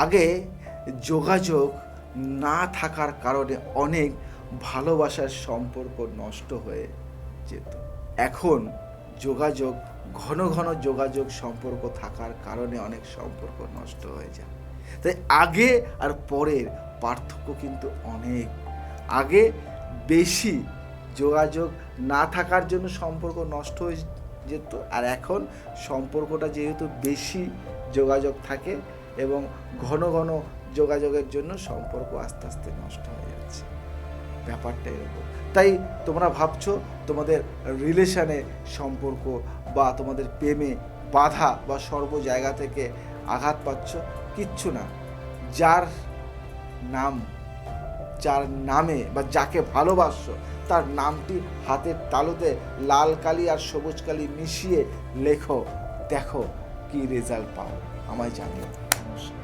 আগে যোগাযোগ না থাকার কারণে অনেক ভালোবাসার সম্পর্ক নষ্ট হয়ে যেত। এখন যোগাযোগ, ঘন ঘন যোগাযোগ সম্পর্ক থাকার কারণে অনেক সম্পর্ক নষ্ট হয়ে যায়। তাই আগে আর পরের পার্থক্য কিন্তু অনেক। আগে বেশি যোগাযোগ না থাকার জন্য সম্পর্ক নষ্ট হয়ে যেত, আর এখন সম্পর্কটা যেহেতু বেশি যোগাযোগ থাকে এবং ঘন ঘন যোগাযোগের জন্য সম্পর্ক আস্তে আস্তে নষ্ট হয়ে যাচ্ছে। ব্যাপারটা এরকম। তাই তোমরা ভাবছো তোমাদের রিলেশনে সম্পর্ক বা তোমাদের প্রেমে বাধা বা সর্ব জায়গা থেকে আঘাত পাচ্ছ, কিচ্ছু না। যার নাম, যার নামে বা যাকে ভালোবাসছো তার নামটি হাতের তালুতে লাল কালি আর সবুজ কালি মিশিয়ে লেখো, দেখো কি রেজাল্ট পাও, আমায় জানিও। নমস্কার।